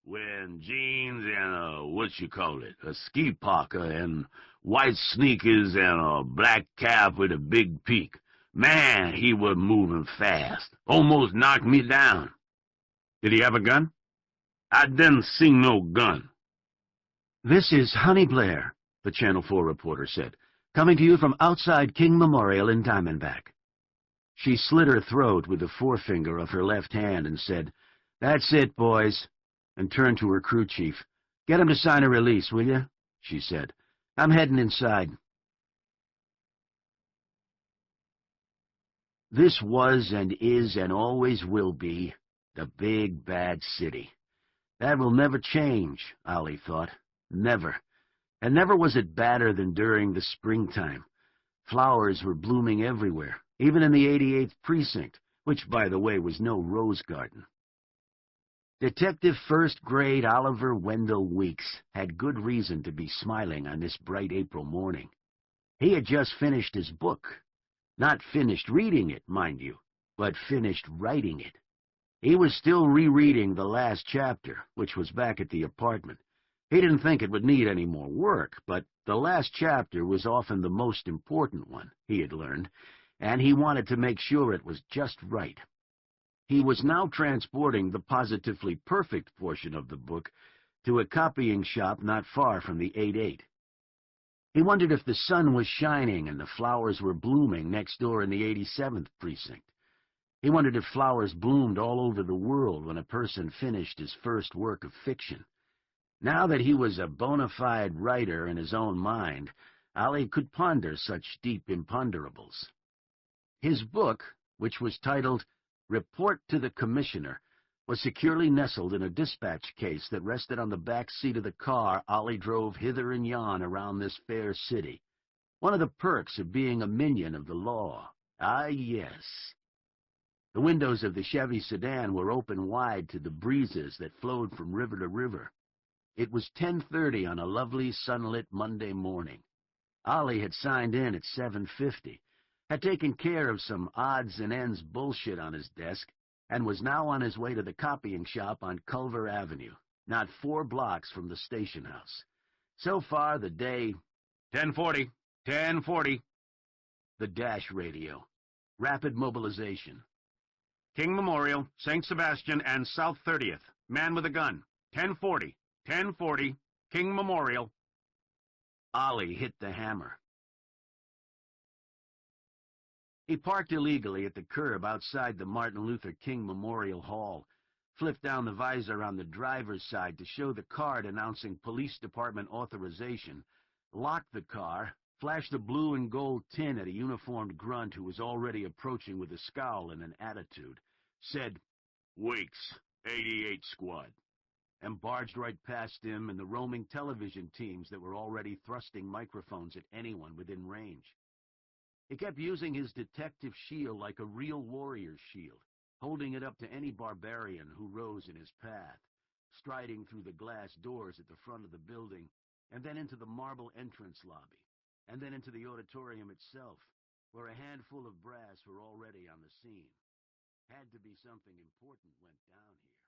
wearing jeans and a ski parka and white sneakers and a black cap with a big peak. Man, he was moving fast. Almost knocked me down. Did he have a gun? I didn't see no gun. This is Honey Blair, the Channel 4 reporter said, coming to you from outside King Memorial in Diamondback. She slit her throat with the forefinger of her left hand and said, "That's it, boys," and turned to her crew chief. "Get him to sign a release, will you?" she said. "I'm heading inside." This was and is and always will be the big, bad city. That will never change, Ollie thought. Never. And never was it badder than during the springtime. Flowers were blooming everywhere, even in the 88th precinct, which, by the way, was no rose garden. Detective first-grade Oliver Wendell Weeks had good reason to be smiling on this bright April morning. He had just finished his book. Not finished reading it, mind you, but finished writing it. He was still rereading the last chapter, which was back at the apartment. He didn't think it would need any more work, but the last chapter was often the most important one, he had learned, and he wanted to make sure it was just right. He was now transporting the positively perfect portion of the book to a copying shop not far from the 8-8. He wondered if the sun was shining and the flowers were blooming next door in the 87th precinct. He wondered if flowers bloomed all over the world when a person finished his first work of fiction. Now that he was a bona fide writer in his own mind, Ollie could ponder such deep imponderables. His book, which was titled Report to the Commissioner, was securely nestled in a dispatch case that rested on the back seat of the car Ollie drove hither and yon around this fair city. One of the perks of being a minion of the law. Ah, yes. The windows of the Chevy sedan were open wide to the breezes that flowed from river to river. It was 10:30 on a lovely sunlit Monday morning. Ollie had signed in at 7:50, had taken care of some odds and ends bullshit on his desk, and was now on his way to the copying shop on Culver Avenue, not 4 blocks from the station house. So far the day... 10:40, 10:40. The dash radio. Rapid mobilization. King Memorial, St. Sebastian, and South 30th. Man with a gun. 10:40, 10:40. King Memorial. Ollie hit the hammer. He parked illegally at the curb outside the Martin Luther King Memorial Hall, flipped down the visor on the driver's side to show the card announcing police department authorization, locked the car, flashed a blue and gold tin at a uniformed grunt who was already approaching with a scowl and an attitude, said, "Weeks, 88 Squad," and barged right past him and the roaming television teams that were already thrusting microphones at anyone within range. He kept using his detective shield like a real warrior's shield, holding it up to any barbarian who rose in his path, striding through the glass doors at the front of the building, and then into the marble entrance lobby, and then into the auditorium itself, where a handful of brass were already on the scene. Had to be something important went down here.